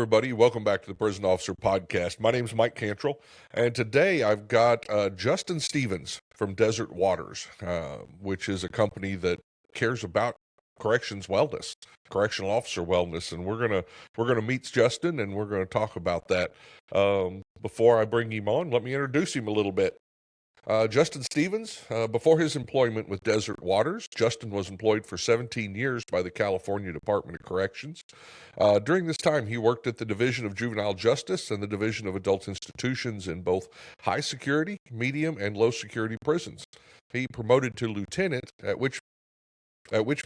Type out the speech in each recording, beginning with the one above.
everybody. Welcome back to the Prison Officer Podcast. My name is Mike Cantrell, and today I've got Justin Stevens from Desert Waters, which is a company that cares about corrections wellness, correctional officer wellness, and we're gonna meet Justin, and we're gonna talk about that. Before I bring him on, let me introduce him a little bit. Justin Stevens, before his employment with Desert Waters, Justin was employed for 17 years by the California Department of Corrections. During this time, he worked at the Division of Juvenile Justice and the Division of Adult Institutions in both high security, medium, and low security prisons. He promoted to lieutenant, at which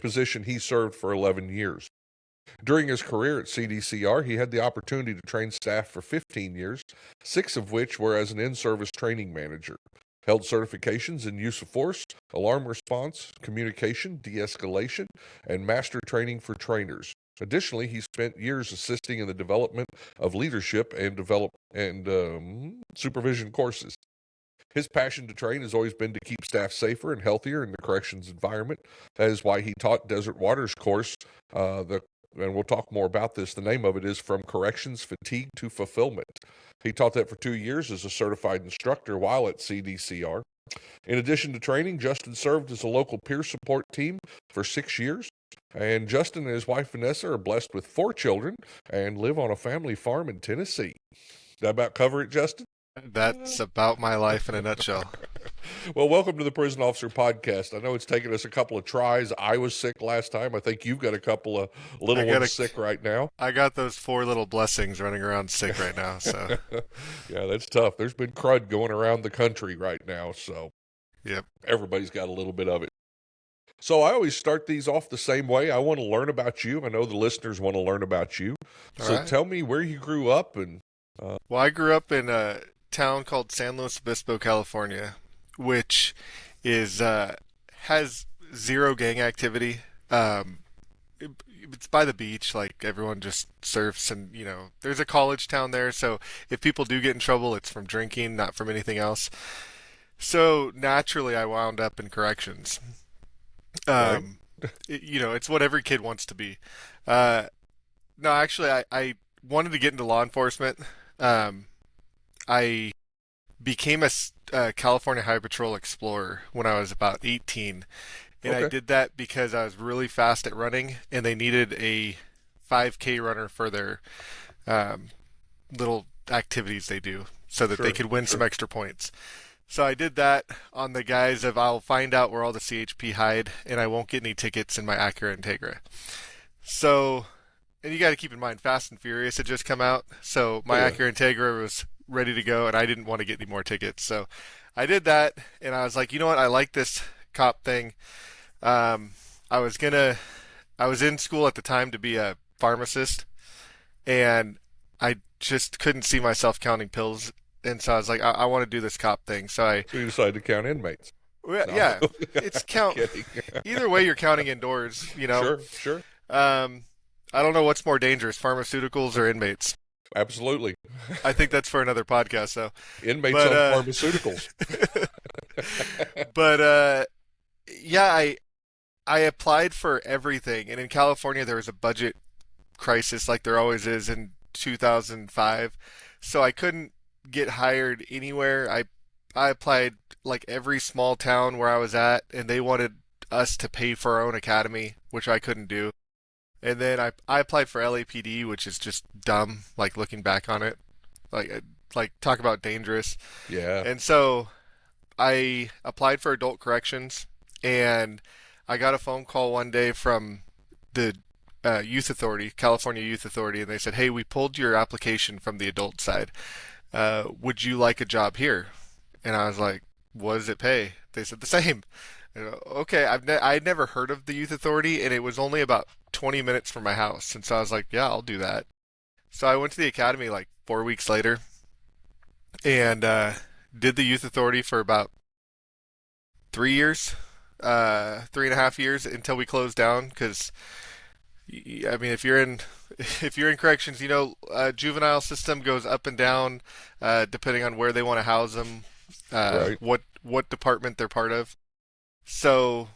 position he served for 11 years. During his career at CDCR, he had the opportunity to train staff for 15 years, 6 of which were as an in-service training manager. Held certifications in use of force, alarm response, communication, de-escalation, and master training for trainers. Additionally, he spent years assisting in the development of leadership and supervision courses. His passion to train has always been to keep staff safer and healthier in the corrections environment. That is why he taught Desert Waters course, and we'll talk more about this. The name of it is From Corrections Fatigue to Fulfillment. He taught that for 2 years as a certified instructor while at CDCR. In addition to training, Justin served as a local peer support team for 6 years. And Justin and his wife Vanessa are blessed with 4 children and live on a family farm in Tennessee. Did that about cover it, Justin? That's about my life in a nutshell. Well, welcome to the Prison Officer Podcast. I know it's taken us a couple of tries. I was sick last time. I think you've got a couple of little ones sick right now. I got those 4 little blessings running around sick right now. So yeah, that's tough. There's been crud going around the country right now, so yep. Everybody's got a little bit of it. So I always start these off the same way. I want to learn about you. I know the listeners want to learn about you. All So right. tell me where you grew up and Well, I grew up in a town called San Luis Obispo, California, which is has zero gang activity. It's by the beach, like everyone just surfs, and there's a college town there, so if people do get in trouble, it's from drinking, not from anything else. So naturally, I wound up in corrections. right? It's what every kid wants to be. Uh, no, actually, I wanted to get into law enforcement. I became a California Highway Patrol Explorer when I was about 18. And I Okay. did that because I was really fast at running, and they needed a 5K runner for their um, little activities they do so that they Sure, could win some sure. extra points. So I did that on the guise of I'll find out where all the CHP hide, and I won't get any tickets in my Acura Integra. So, and you got to keep in mind, Fast and Furious had just come out, so Oh my yeah. Acura Integra was ready to go, and I didn't want to get any more tickets. So I did that, and I was like, you know what? I like this cop thing. Um, I was gonna, I was in school at the time to be a pharmacist, and I just couldn't see myself counting pills, and so I was like, I want to do this cop thing. So So you decided to count inmates. well, No, yeah, it's I'm count. kidding. Either way, you're counting indoors. Sure, sure. Um, I don't know what's more dangerous, pharmaceuticals or inmates. Absolutely. I think that's for another podcast, though. Inmates But on pharmaceuticals. but yeah, I applied for everything, and in California there was a budget crisis, like there always is in 2005. So I couldn't get hired anywhere. I applied like every small town where I was at, and they wanted us to pay for our own academy, which I couldn't do. And then I applied for LAPD, which is just dumb, like looking back on it. Like talk about dangerous. Yeah. And so I applied for adult corrections, and I got a phone call one day from the Youth Authority, California Youth Authority, and they said, "Hey, we pulled your application from the adult side. Would you like a job here?" And I was like, "What does it pay?" They said the same. Okay, I had never heard of the Youth Authority, and it was only about 20 minutes from my house, and so I was like, "Yeah, I'll do that." So I went to the academy like 4 weeks later, and did the Youth Authority for about 3 years, 3.5 years until we closed down. Because I mean, if you're in if you're in corrections, juvenile system goes up and down depending on where they want to house them, Right. what department they're part of. So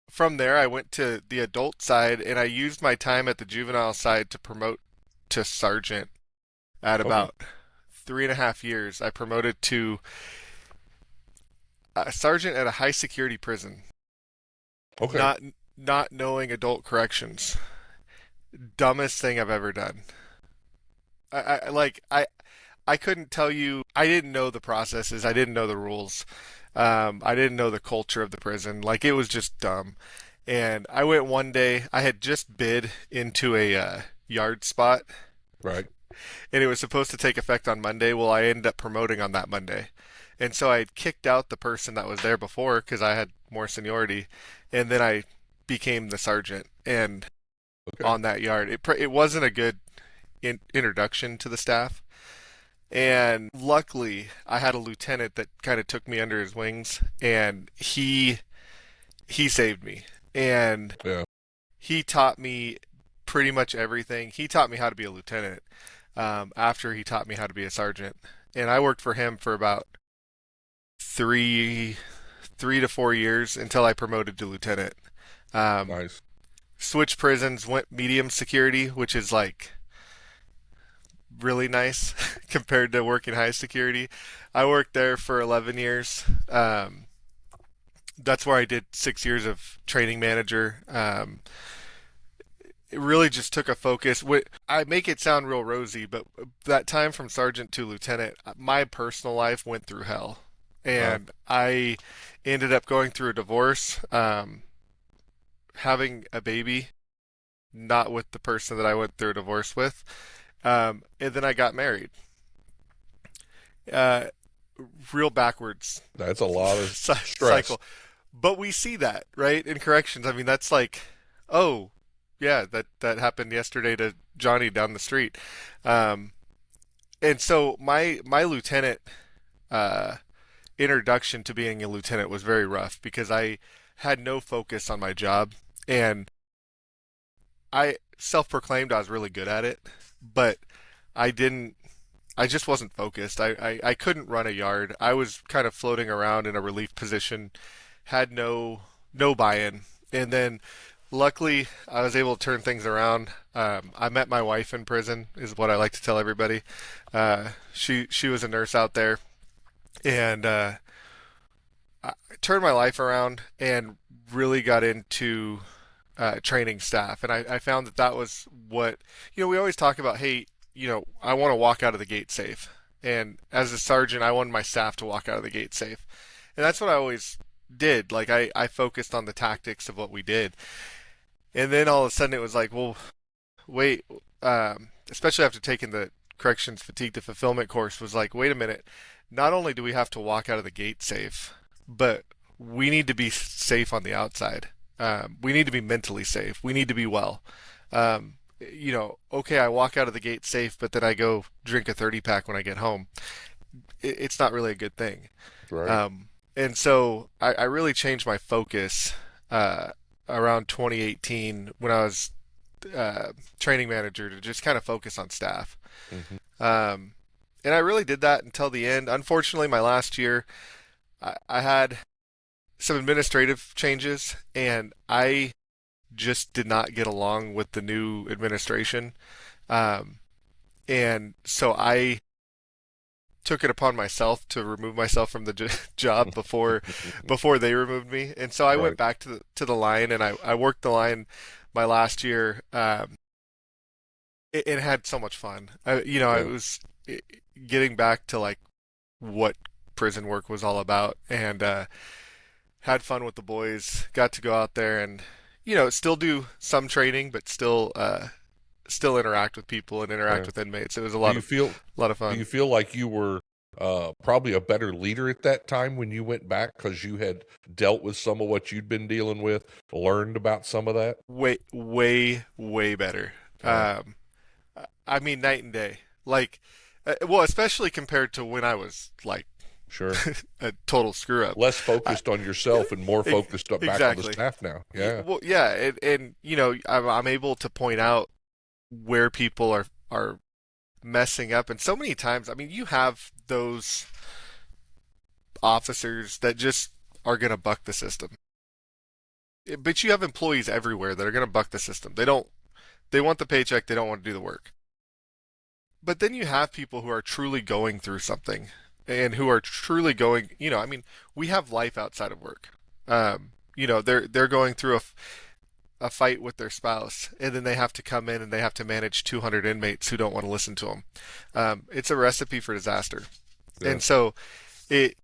from there, I went to the adult side, and I used my time at the juvenile side to promote to sergeant at Okay. about 3.5 years. I promoted to a sergeant at a high security prison. Okay. Not not knowing adult corrections, dumbest thing I've ever done. I couldn't tell you. I didn't know the processes. I didn't know the rules. I didn't know the culture of the prison. Like it was just dumb. And I went one day. I had just bid into a yard spot, Right. and it was supposed to take effect on Monday. Well, I ended up promoting on that Monday, and so I had kicked out the person that was there before because I had more seniority, and then I became the sergeant. And Okay. on that yard, it wasn't a good introduction to the staff. And luckily, I had a lieutenant that kind of took me under his wings, and he saved me. And Yeah. he taught me pretty much everything. He taught me how to be a lieutenant after he taught me how to be a sergeant. And I worked for him for about three 3 to 4 years until I promoted to lieutenant. Um, Nice. Switched prisons, went medium security, which is like really nice compared to working high security. I worked there for 11 years. That's where I did 6 years of training manager. It really just took a focus. I make it sound real rosy, but that time from sergeant to lieutenant, my personal life went through hell. Uh, And I ended up going through a divorce, having a baby, not with the person that I went through a divorce with. And then I got married. Uh, Real backwards that's a lot of stress. cycle. But we see that, right, in corrections. I mean, that's like, oh, yeah, that happened yesterday to Johnny down the street. Um, and so my lieutenant uh, introduction to being a lieutenant was very rough because I had no focus on my job, and I self-proclaimed I was really good at it, but I didn't. I just wasn't focused. I couldn't run a yard. I was kind of floating around in a relief position, had no buy-in, and then luckily I was able to turn things around. I met my wife in prison, is what I like to tell everybody. She was a nurse out there, and I turned my life around and really got into training staff. And I found that was what, we always talk about, hey, I want to walk out of the gate safe. And as a sergeant, I wanted my staff to walk out of the gate safe. And that's what I always did. Like, I focused on the tactics of what we did. And then all of a sudden it was like, well, wait, especially after taking the corrections fatigue to fulfillment course, was like, wait a minute. Not only do we have to walk out of the gate safe, but we need to be safe on the outside. We need to be mentally safe. We need to be well. Okay, I walk out of the gate safe, but then I go drink a 30 pack when I get home. It's not really a good thing. Right. And so I really changed my focus around 2018 when I was training manager to just kind of focus on staff. Hmm. Um, and I really did that until the end. Unfortunately, my last year, I had some administrative changes, and I just did not get along with the new administration. Um, and so I took it upon myself to remove myself from the job before they removed me. And so I went Right. back to the line, and I worked the line my last year. It had so much fun. It Yeah. was getting back to like what prison work was all about, and had fun with the boys. Got to go out there and still do some training, but still interact with people and interact Yeah. with inmates. It was a Do lot you of feel do fun. you feel like you were probably a better leader at that time when you went back because you had dealt with some of what you'd been dealing with, learned about some of that? Way, way, way better. Yeah. Um, I mean, night and day. Like, well, especially compared to when I was like Sure. a total screw up. Less I, focused on yourself and more focused back on the exactly. staff now. Yeah. Well, yeah, and I'm able to point out where people are messing up, and so many times. I mean, you have those officers that just are gonna buck the system, but you have employees everywhere that are gonna buck the system. They want the paycheck. They don't want to do the work. but then you have people who are truly going through something and who are truly going, I mean, we have life outside of work. They're going through a fight with their spouse, and then they have to come in and they have to manage 200 inmates who don't want to listen to them. It's a recipe for disaster. Yeah. And so it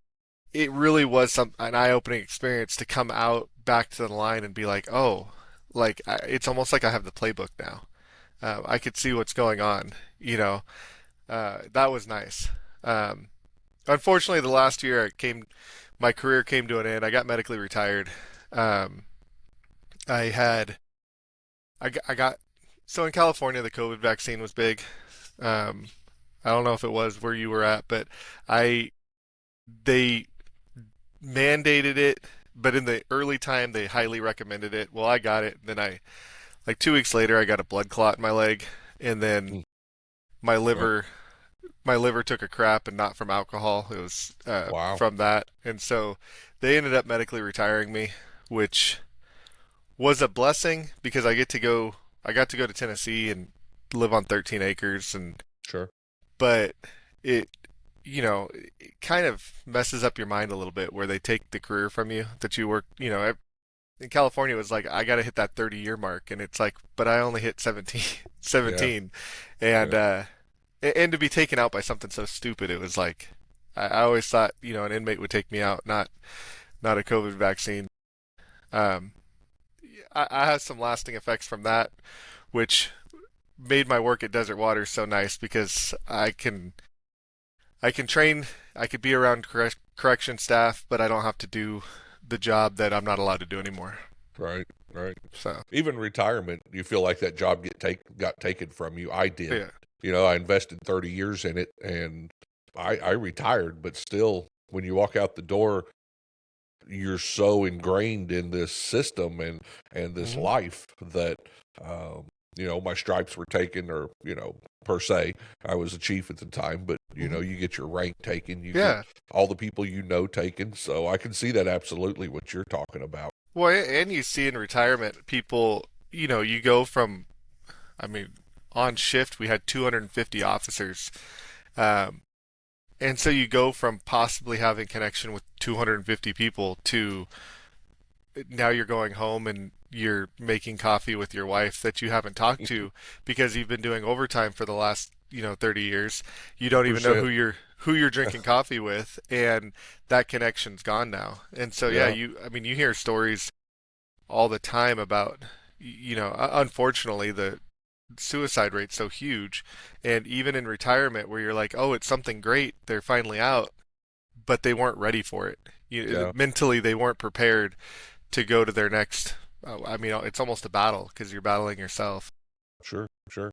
it really was an eye-opening experience to come out back to the line and be like, oh, like it's almost like I have the playbook now. I could see what's going on. That was nice. Um, Unfortunately, the last year my career came to an end. I got medically retired. Um, I had, I got, so in California, the COVID vaccine was big. Um, I don't know if it was where you were at, but I, they mandated it, but in the early time, they highly recommended it. Well, I got it. Then like 2 weeks later, I got a blood clot in my leg, and then Mm. my Right. liver my liver took a crap, and not from alcohol. It was Wow. from that. And so they ended up medically retiring me, which was a blessing because I got to go to Tennessee and live on 13 acres. And Sure. but it, it kind of messes up your mind a little bit where they take the career from you that you work, in California it was like I got to hit that 30-year mark, and it's like, but I only hit 17, Yeah. 17. And Yeah. and to be taken out by something so stupid, it was like I always thought, an inmate would take me out, not a COVID vaccine. Um, I have some lasting effects from that, which made my work at Desert Waters so nice because I can train, I could be around correction staff, but I don't have to do the job that I'm not allowed to do anymore. Right. Right. So Even retirement, you feel like that job got taken from you. I did. yeah. I invested 30 years in it, and I retired, but still, when you walk out the door, you're so ingrained in this system and this Hmm. life that um, my stripes were taken, or per se, I was a chief at the time, but Hmm. you get your rank taken, you get Yeah. all the people taken. So I can see that absolutely what you're talking about. Well, and you see in retirement, people, you go from, I mean, on shift we had 250 officers. Um, and so you go from possibly having connection with 250 people to now you're going home and you're making coffee with your wife that you haven't talked to because you've been doing overtime for the last 30 years. You don't even know Percent. who you're drinking coffee with, and that connection's gone now. And so yeah, Yeah. I mean, you hear stories all the time about, unfortunately, the suicide rate's so huge, and even in retirement where you're like, oh, it's something great, they're finally out, but they weren't ready for it. Yeah. Mentally, they weren't prepared to go to their next. I mean, it's almost a battle because you're battling yourself. Sure. Sure.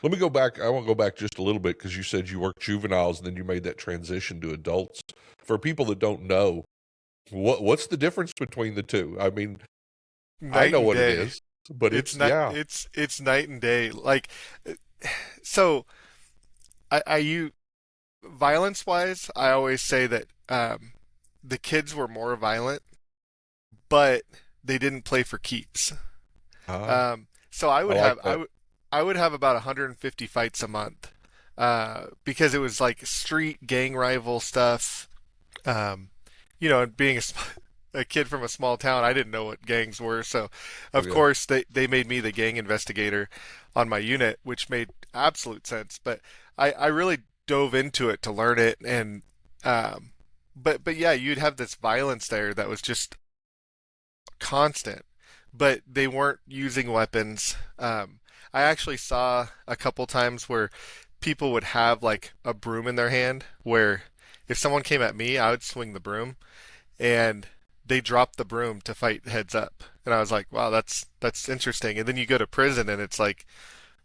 Let me go back. I want to go back just a little bit because you said you worked juveniles and then you made that transition to adults. For people that don't know, what's the difference between the two? I mean, I Night know and what it day. is, but It's it's not. yeah. It's night and day. Like, so you violence wise, I always say that the kids were more violent, but they didn't play for keeps. So I I would like have that. I would have about 150 fights a month because it was like street gang rival stuff. Um, and being a kid from a small town, I didn't know what gangs were. So, Oh of yeah. course, they made me the gang investigator on my unit, which made absolute sense. But I really dove into it to learn it, and um, but yeah, you'd have this violence there that was just constant, but they weren't using weapons. I actually saw a couple times where people would have like a broom in their hand, where if someone came at me, I would swing the broom, and they dropped the broom to fight heads up. And I was like, wow, that's interesting. And then you go to prison, and it's like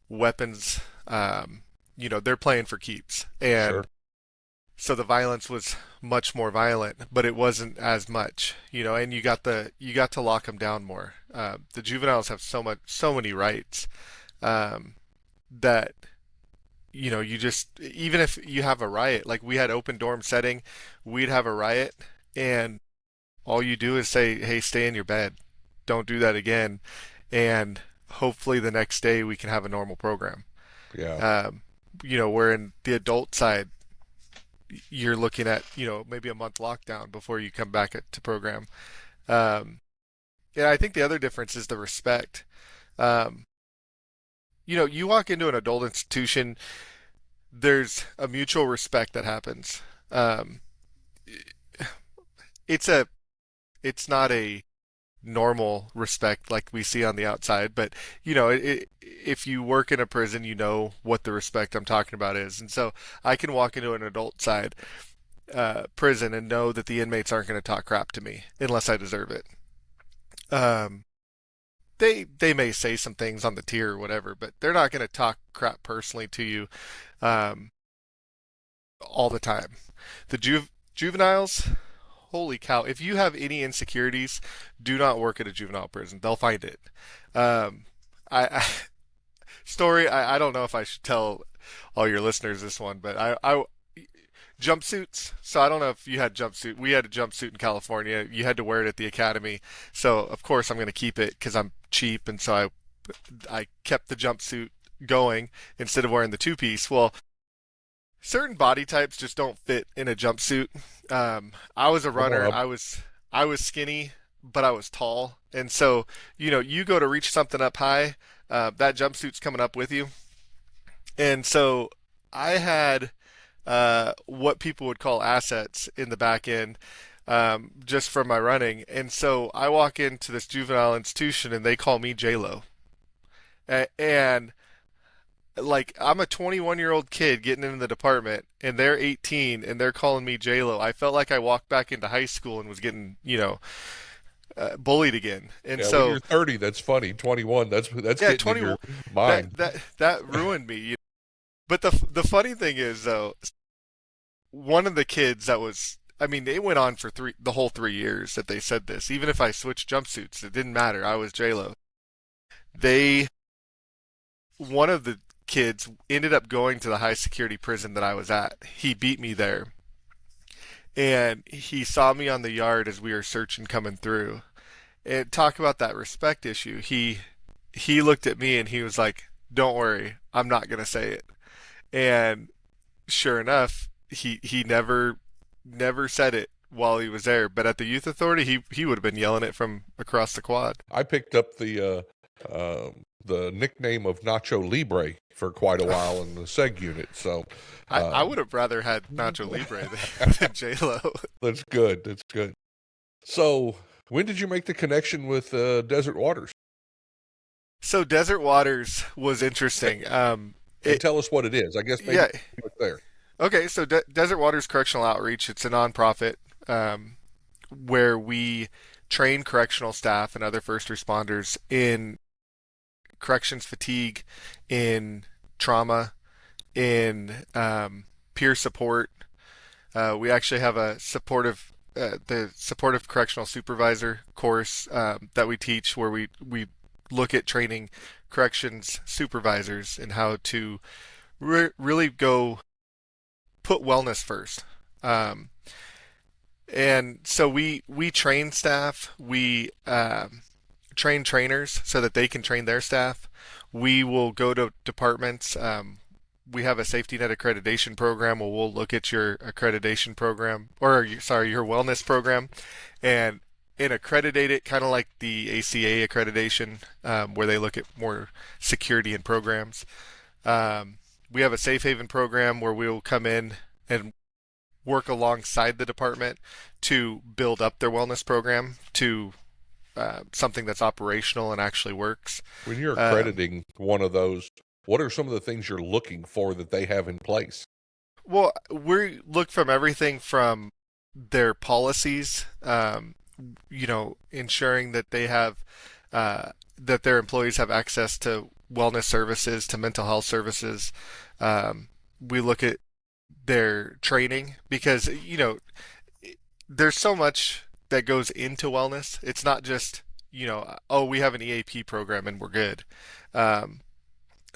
weapons. They're playing for keeps, Sure. and so the violence was much more violent, but it wasn't as much, and you got to lock them down more. The juveniles have so many rights um, that you just, even if you have a riot, like we had open dorm setting, we'd have a riot, and all you do is say, "Hey, stay in your bed, don't do that again," and hopefully the next day we can have a normal program. Yeah. Um, where in the adult side, you're looking at, maybe a month lockdown before you come back to program. Um, yeah, I think the other difference is the respect. Um, you walk into an adult institution, there's a mutual respect that happens. Um, it's a, it's not a normal respect like we see on the outside, but if you work in a prison, you know what the respect I'm talking about is. And so I can walk into an adult side prison and know that the inmates aren't going to talk crap to me unless I deserve it. Um, they may say some things on the tier or whatever, but they're not going to talk crap personally to you um, all the time. The juveniles, holy cow! If you have any insecurities, do not work at a juvenile prison. They'll find it. Um, I story. I don't know if I should tell all your listeners this one, but I jumpsuits. So I don't know if you had jumpsuit. We had a jumpsuit in California. You had to wear it at the academy. So of course I'm going to keep it because I'm cheap, and so I kept the jumpsuit going instead of wearing the two piece. Well, certain body types just don't fit in a jumpsuit. I was a Come runner. on. I was skinny, but I was tall, and so you go to reach something up high, that jumpsuit's coming up with you, and so I had what people would call assets in the back end. Just from my running, and so I walk into this juvenile institution and they call me J Lo, and like I'm a 21-year-old kid getting into the department and they're 18 and they're calling me J-Lo. I felt like I walked back into high school and was getting, bullied again. And Yeah, when so, you're 30, that's funny. 21, that's yeah, getting in 20 your that mind. that that ruined me. But the funny thing is though, one of the kids that was I mean, it went on for the whole 3 years that they said this. Even if I switched jumpsuits, it didn't matter. I was J-Lo. They One of the kids ended up going to the high security prison that I was at. He beat me there. And he saw me on the yard as we were searching coming through. And talk about that respect issue. He looked at me and he was like, "Don't worry, I'm not gonna say it." And sure enough, he never said it while he was there. But at the youth authority, he would have been yelling it from across the quad. I picked up the nickname of Nacho Libre for quite a while in the SEG unit. So I um, would have rather had Nacho Libre than J Lo. that's good. That's good. So when did you make the connection with Desert Waters? So Desert Waters was interesting. And It tell us what it is. I guess maybe Yeah. it's there. Okay. So Desert Waters Correctional Outreach. It's a nonprofit where we train correctional staff and other first responders in corrections fatigue, in trauma, in peer support. We actually have the supportive correctional supervisor course that we teach, where we look at training corrections supervisors and how to really go put wellness first. Um, and so we train staff, we train trainers so that they can train their staff. We will go to departments. We have a safety net accreditation program where we'll look at your accreditation program, or sorry, your wellness program, and accreditate it, kind of like the ACA accreditation, where they look at more security in programs. We have a safe haven program where we'll come in and work alongside the department to build up their wellness program to something that's operational and actually works. When you're Um, accrediting one of those, what are some of the things you're looking for that they have in place? well, we look from everything from their policies, ensuring that they have that their employees have access to wellness services, to mental health services. We look at their training because there's so much that goes into wellness. It's not just oh, we have an EAP program and we're good. Um,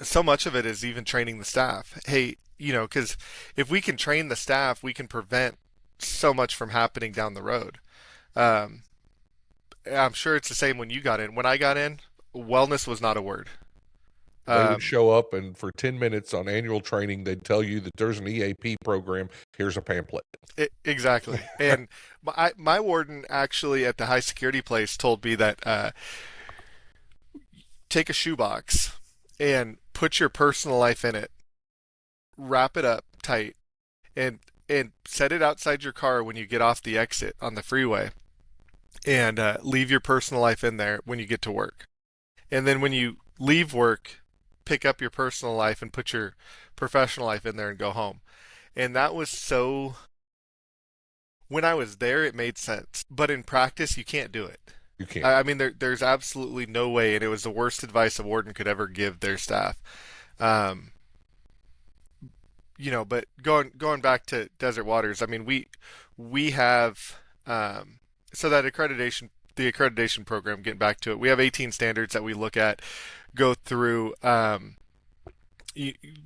so much of it is even training the staff. Hey, because if we can train the staff, we can prevent so much from happening down the road. Um, I'm sure it's the same when you got in. When I got in, wellness was not a word. They would Um, show up, and for 10 minutes on annual training, they'd tell you that there's an EAP program. Here's a pamphlet. exactly. And my warden actually at the high security place told me that take a shoebox and put your personal life in it, wrap it up tight, and set it outside your car when you get off the exit on the freeway, and leave your personal life in there when you get to work. And then when you leave work, pick up your personal life and put your professional life in there and go home. And that was so, when I was there, it made sense. But in practice, you can't do it. You can't. I mean, there's absolutely no way, and it was the worst advice a warden could ever give their staff. Um, but going back to Desert Waters, I mean, we have so that accreditation, the accreditation program. Getting back to it, we have 18 standards that we look at, go through,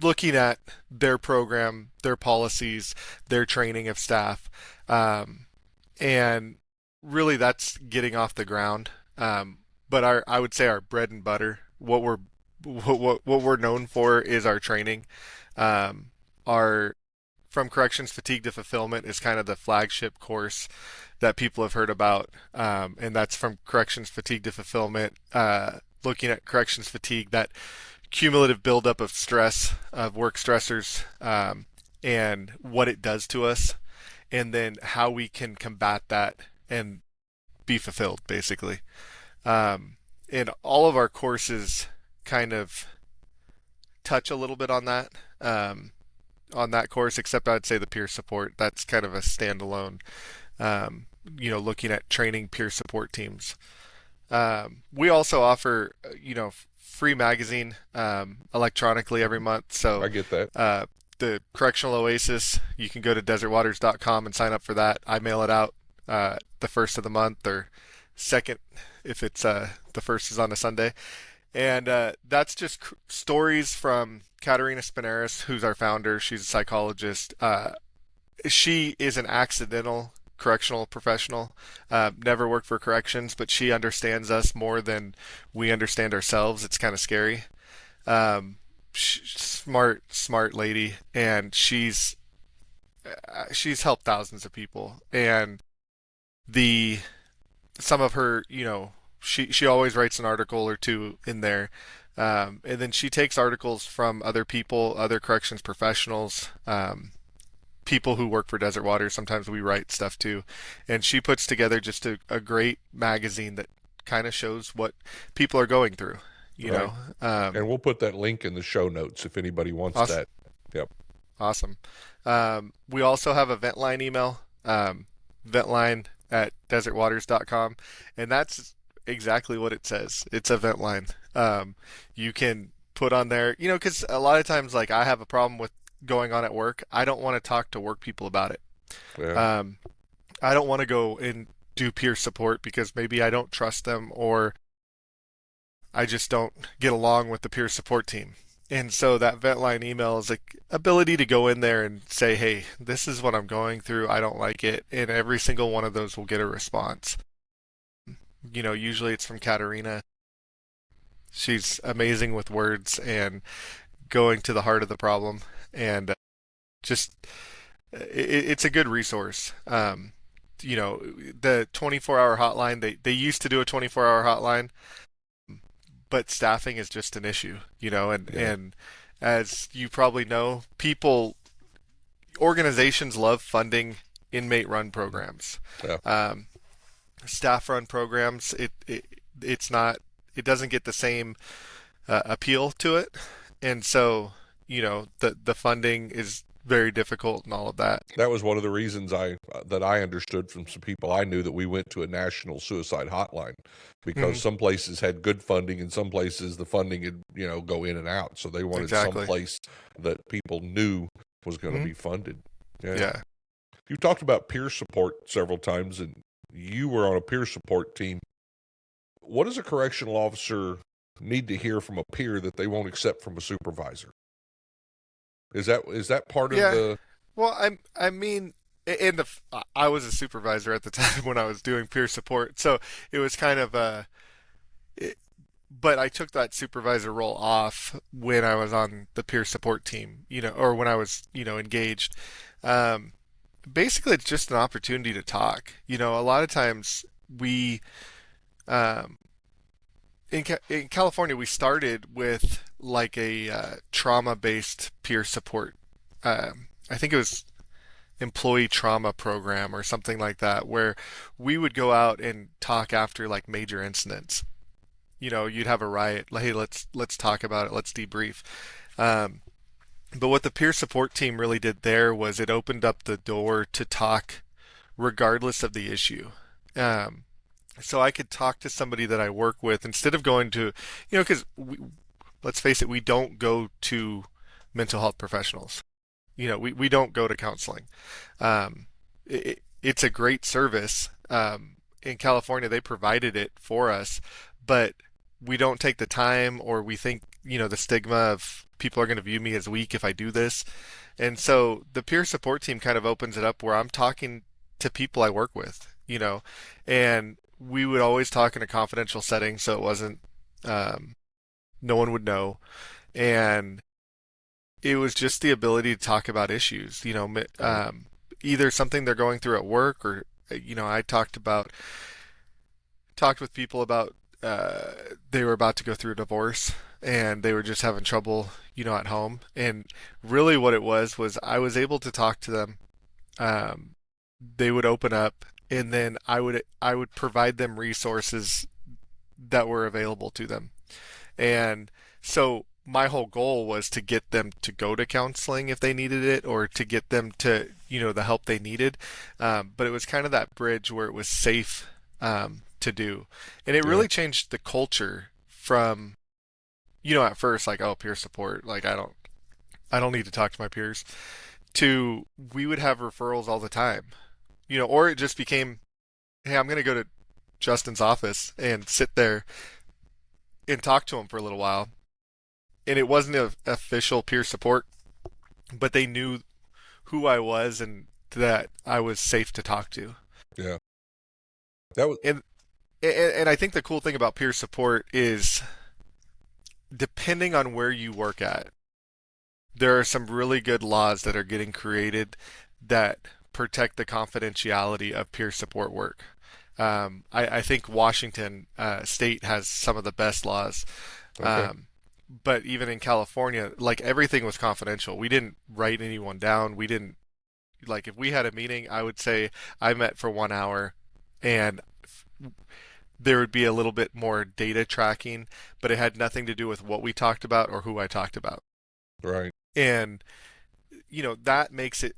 looking at their program, their policies, their training of staff, and really that's getting off the ground. But I would say our bread and butter, what we're known for is our training. Our From corrections fatigue to fulfillment is kind of the flagship course that people have heard about, and that's from corrections fatigue to fulfillment. Looking at corrections fatigue, that cumulative buildup of stress, of work stressors, and what it does to us, and then how we can combat that and be fulfilled, basically. And all of our courses kind of touch a little bit on that course, except I'd say the peer support. That's kind of a standalone, looking at training peer support teams. We also offer, free magazine electronically every month. So I get that. the Correctional Oasis, you can go to desertwaters.com and sign up for that. I mail it out the first of the month, or second if it's the first is on a Sunday. And that's just stories from Katerina Spinaris, who's our founder. She's a psychologist. She is an accidental correctional professional, never worked for corrections, but she understands us more than we understand ourselves. It's kind of scary. Smart lady, and she's helped thousands of people. And the some of her, she always writes an article or two in there. And then she takes articles from other people, other corrections professionals, people who work for Desert Water. Sometimes we write stuff too. And she puts together just a great magazine that kind of shows what people are going through, you Right. know. And we'll put that link in the show notes if anybody wants Awesome. that. Yep. Awesome. We also have a Ventline email, Ventline at desertwaters.com, and that's exactly what it says. It's a Ventline. You can put on there, because a lot of times, like, I have a problem with going on at work. I don't want to talk to work people about it. Yeah. I don't want to go and do peer support because maybe I don't trust them, or I just don't get along with the peer support team. And so that Ventline email is like ability to go in there and say, hey, this is what I'm going through. I don't like it. And every single one of those will get a response. Usually it's from Katerina. She's amazing with words and going to the heart of the problem. And just, it's a good resource. The 24-hour hotline, they used to do a 24-hour hotline, but staffing is just an issue, and Yeah. and as you probably know, organizations love funding inmate run programs. Yeah. Staff run programs, it's not, it doesn't get the same appeal to it, and so the funding is very difficult and all of that. That was one of the reasons that I understood from some people I knew that we went to a national suicide hotline, because Hmm. some places had good funding and some places the funding would, go in and out. So they wanted some Exactly. place that people knew was going to Hmm. be funded. Yeah. Yeah. You talked about peer support several times, and you were on a peer support team. What does a correctional officer need to hear from a peer that they won't accept from a supervisor? Is that part of Yeah. the? Well, I mean, I was a supervisor at the time when I was doing peer support, so it was kind of but I took that supervisor role off when I was on the peer support team, or when I was, engaged. Um, Basically, it's just an opportunity to talk. A lot of times we, um, in California, we started with like a trauma-based peer support. I think it was employee trauma program or something like that, where we would go out and talk after like major incidents. You'd have a riot. Like, hey, let's talk about it. Let's debrief. Um, but what the peer support team really did there was it opened up the door to talk regardless of the issue. Um, so I could talk to somebody that I work with instead of going to, because let's face it, we don't go to mental health professionals. We don't go to counseling. It's a great service. In California, they provided it for us, but we don't take the time, or we think, the stigma of people are going to view me as weak if I do this. And so the peer support team kind of opens it up where I'm talking to people I work with, and we would always talk in a confidential setting, so it wasn't, no one would know. And it was just the ability to talk about issues, Right. either something they're going through at work, or, I talked with people about, they were about to go through a divorce and they were just having trouble, at home. And really what it was I was able to talk to them. Um, they would open up, and then I would provide them resources that were available to them. And so my whole goal was to get them to go to counseling if they needed it, or to get them to, the help they needed. But it was kind of that bridge where it was safe, to do. And it Yeah. really changed the culture from, at first, like, oh, peer support, like I don't need to talk to my peers, to we would have referrals all the time. Or it just became, hey, I'm going to go to Justin's office and sit there and talk to him for a little while. And it wasn't a official peer support, but they knew who I was and that I was safe to talk to. Yeah. That was And and I think the cool thing about peer support is, depending on where you work at, there are some really good laws that are getting created that protect the confidentiality of peer support work. I think Washington State has some of the best laws. okay. Um, but even in California, like, everything was confidential. We didn't write anyone down. We didn't, like, if we had a meeting, I would say I met for 1 hour, and there would be a little bit more data tracking, but it had nothing to do with what we talked about or who I talked about. Right. And, that makes it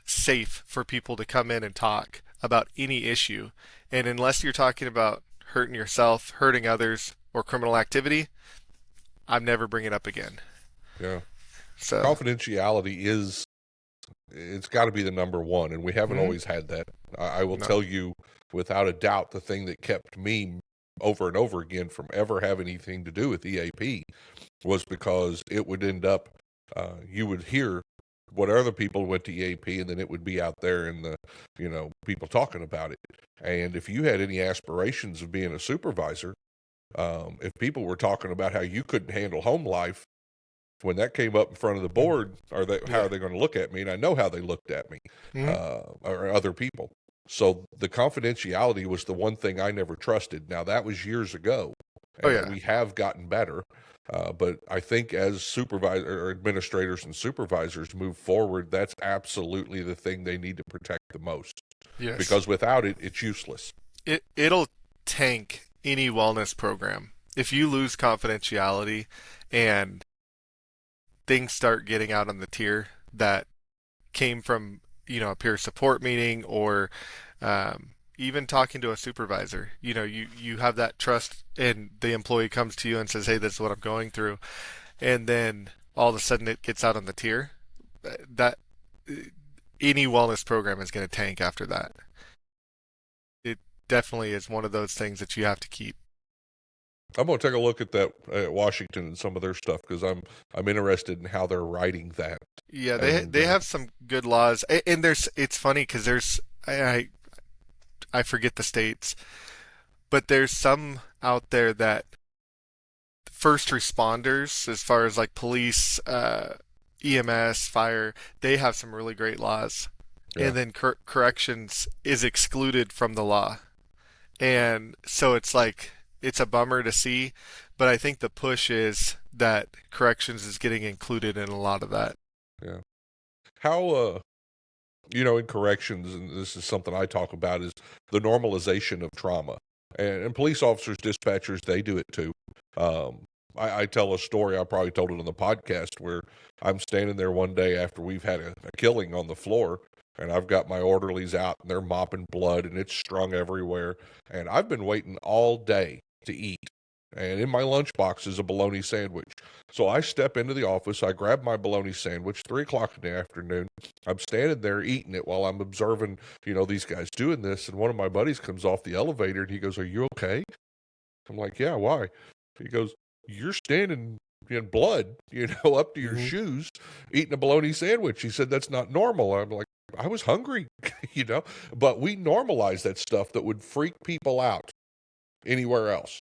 safe for people to come in and talk about any issue. And unless you're talking about hurting yourself, hurting others, or criminal activity, I'm never bringing it up again. Yeah. So, Confidentiality is it's got to be the number one, and we haven't mhm, always had that. I will no. tell you without a doubt, the thing that kept me over and over again from ever having anything to do with EAP was because it would end up, you would hear what other people went to EAP, and then it would be out there in the, people talking about it. And if you had any aspirations of being a supervisor, if people were talking about how you couldn't handle home life, when that came up in front of the board, how Yeah. are they going to look at me? And I know how they looked at me, Hmm. or other people. So the confidentiality was the one thing I never trusted. Now that was years ago, Oh and yeah. we have gotten better. But I think as supervisor or administrators and supervisors move forward, that's absolutely the thing they need to protect the most, Yes. because without it, it's useless. It'll tank any wellness program if you lose confidentiality and things start getting out on the tier that came from, a peer support meeting, or, even talking to a supervisor. You have that trust, and the employee comes to you and says, hey, this is what I'm going through. And then all of a sudden it gets out on the tier. That any wellness program is going to tank after that. It definitely is one of those things that you have to keep. I'm going to take a look at that Washington and some of their stuff, because I'm interested in how they're writing that. Yeah, And they have some good laws, and it's funny because I forget the states, but there's some out there that first responders, as far as like police, EMS, fire, they have some really great laws. Yeah. And then corrections is excluded from the law. And so it's like, it's a bummer to see, but I think the push is that corrections is getting included in a lot of that. Yeah. How in corrections, and this is something I talk about, is the normalization of trauma. And police officers, dispatchers, they do it too. Um, I tell a story, I probably told it on the podcast, where I'm standing there one day after we've had a killing on the floor, and I've got my orderlies out, and they're mopping blood, and it's strung everywhere. And I've been waiting all day to eat. And in my lunchbox is a bologna sandwich. So I step into the office, I grab my bologna sandwich, 3 o'clock in the afternoon. I'm standing there eating it while I'm observing, these guys doing this. And one of my buddies comes off the elevator and he goes, "Are you okay?" I'm like, "Yeah, why?" He goes, "You're standing in blood, up to your Hmm. shoes, eating a bologna sandwich." He said, "That's not normal." I'm like, "I was hungry," but we normalize that stuff that would freak people out anywhere else.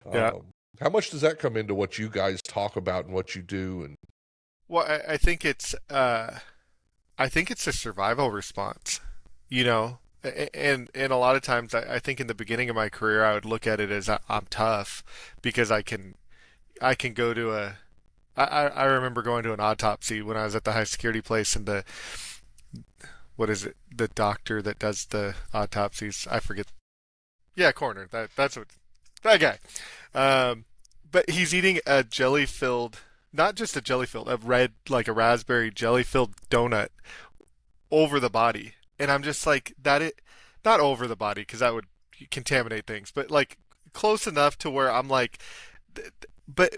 Yeah. Um, how much does that come into what you guys talk about and what you do? And Well, I think it's a survival response, you know. And a lot of times, I think in the beginning of my career, I would look at it as I'm tough because I can go to I remember going to an autopsy when I was at the high security place, and the what is it, the doctor that does the autopsies, I forget. Yeah, coroner. That's what, that guy. Um, but he's eating a jelly filled, not just a jelly filled, a red, like a raspberry jelly filled donut over the body. And I'm just like, not over the body because that would contaminate things, but like close enough to where I'm like, but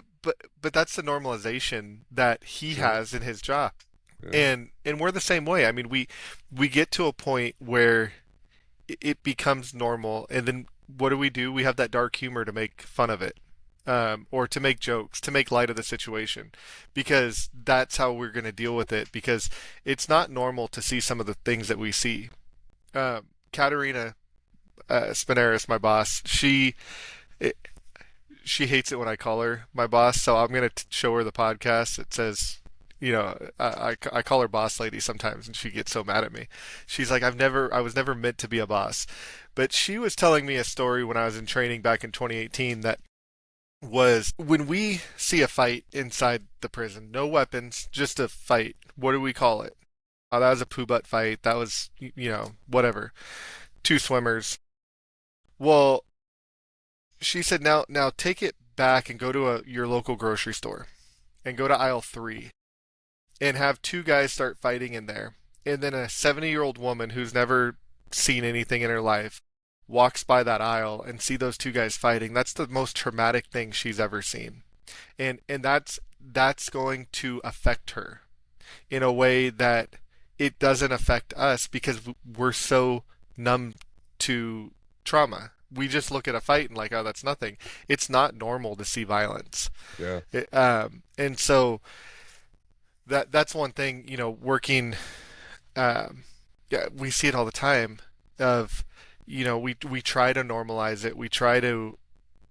that's the normalization that he sure, has in his job. yeah, And we're the same way. I mean, we get to a point where it becomes normal, and then what do? We have that dark humor to make fun of it, or to make jokes, to make light of the situation, because that's how we're going to deal with it. Because it's not normal to see some of the things that we see. Katerina Spinaris, my boss, it, she hates it when I call her my boss, so I'm going to show her the podcast. It says, I call her boss lady sometimes, and she gets so mad at me. She's like, I was never meant to be a boss. But she was telling me a story when I was in training back in 2018 that was when we see a fight inside the prison, no weapons, just a fight. What do we call it? Oh, that was a poo butt fight. That was, whatever. Two swimmers. Well, she said, now take it back and go to your local grocery store and go to aisle three and have two guys start fighting in there. And then a 70-year-old woman who's never seen anything in her life walks by that aisle and see those two guys fighting. That's the most traumatic thing she's ever seen. And that's going to affect her in a way that it doesn't affect us because we're so numb to trauma. We just look at a fight and like, oh, that's nothing. It's not normal to see violence. yeah. And so that's one thing, working, yeah, we see it all the time of, we try to normalize it. We try to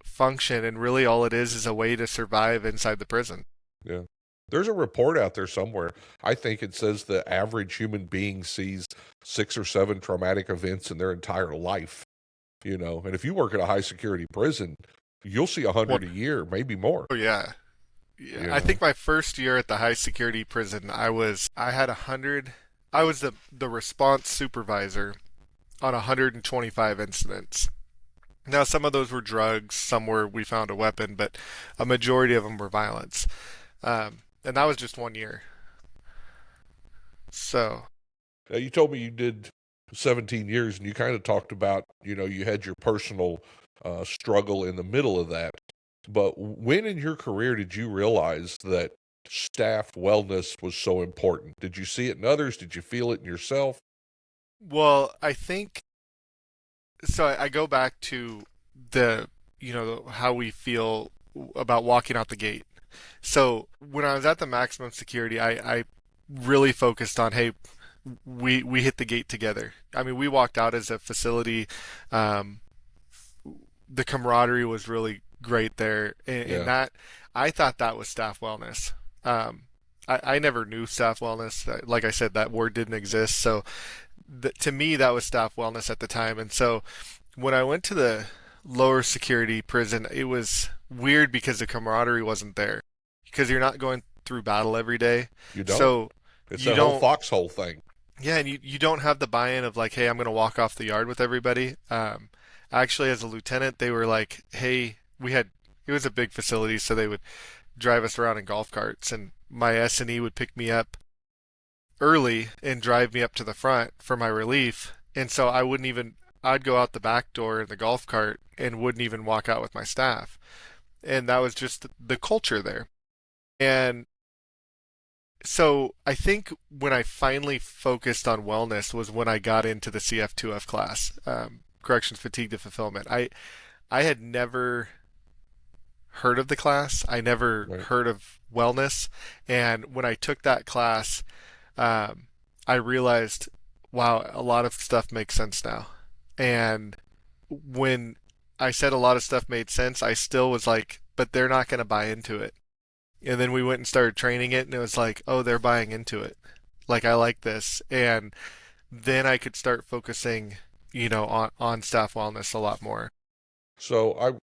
function, and really all it is a way to survive inside the prison. Yeah. There's a report out there somewhere. I think it says the average human being sees 6 or 7 traumatic events in their entire life. And if you work at a high security prison, you'll see a One, hundred a year, maybe more. oh yeah. Yeah, You I know, think my first year at the high security prison, I had 100. I was the response supervisor on 125 incidents. Now, some of those were drugs, some were we found a weapon, but a majority of them were violence. And that was just one year. So, You told me you did 17 years, and you kind of talked about, you had your personal struggle in the middle of that. But when in your career did you realize that staff wellness was so important? Did you see it in others? Did you feel it in yourself? well, I think so. I go back to the, how we feel about walking out the gate. So when I was at the maximum security, I really focused on, hey, we hit the gate together. I mean, we walked out as a facility. Um, the camaraderie was really great there, and Yeah, that I thought that was staff wellness. Um, I never knew staff wellness. Like I said, that word didn't exist. So to me, that was staff wellness at the time. And so when I went to the lower security prison, it was weird because the camaraderie wasn't there because you're not going through battle every day. You don't. So It's you that whole don't, foxhole thing. yeah, and you don't have the buy-in of like, hey, I'm going to walk off the yard with everybody. Actually, as a lieutenant, they were like, hey, it was a big facility, so they would drive us around in golf carts, and my S&E would pick me up early and drive me up to the front for my relief. And so I'd go out the back door in the golf cart and wouldn't even walk out with my staff. And that was just the culture there. And so I think when I finally focused on wellness was when I got into the CF2F class, corrections fatigue to fulfillment. I had never heard of the class. I never Right. heard of wellness. And when I took that class, I realized, wow, a lot of stuff makes sense now. And when I said a lot of stuff made sense, I still was like, but they're not going to buy into it. And then we went and started training it, and it was like, oh, they're buying into it. Like, I like this. And then I could start focusing, on staff wellness a lot more. So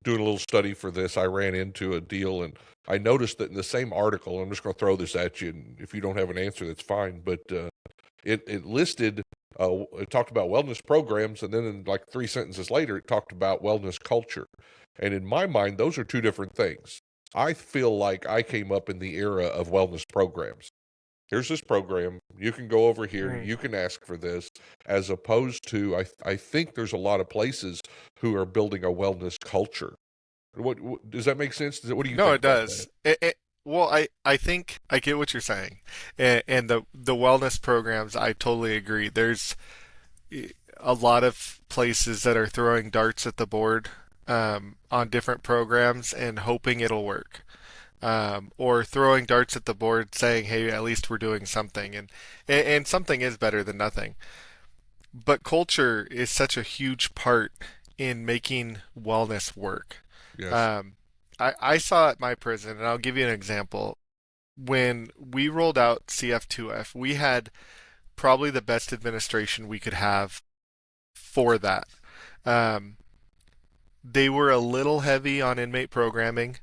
doing a little study for this. I ran into a deal, and I noticed that in the same article, I'm just going to throw this at you, and if you don't have an answer, that's fine. But it listed, it talked about wellness programs, and then in like 3 sentences later, it talked about wellness culture. And in my mind, those are two different things. I feel like I came up in the era of wellness programs. Here's this program. You can go over here. Mm. You can ask for this, as opposed to I think there's a lot of places who are building a wellness culture. What does that make sense? What do you No, think it about that? does. Well, I think I get what you're saying, and the wellness programs, I totally agree. There's a lot of places that are throwing darts at the board on different programs and hoping it'll work, or throwing darts at the board saying, "Hey, at least we're doing something," and something is better than nothing. But culture is such a huge part in making wellness work. Yes. I saw at my prison, and I'll give you an example. When we rolled out CF2F, we had probably the best administration we could have for that. Um, they were a little heavy on inmate programming,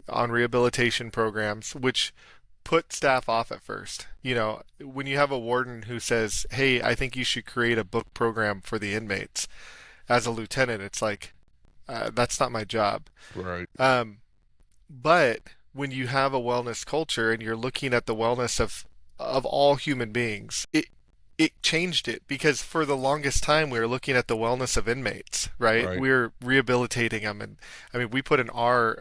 on rehabilitation programs, which put staff off at first. When you have a warden who says, "Hey, I think you should create a book program for the inmates," as a lieutenant, it's like, that's not my job. Right. Um, but when you have a wellness culture and you're looking at the wellness of all human beings, it changed it because for the longest time we were looking at the wellness of inmates, right? Right. We were rehabilitating them, and I mean we put an R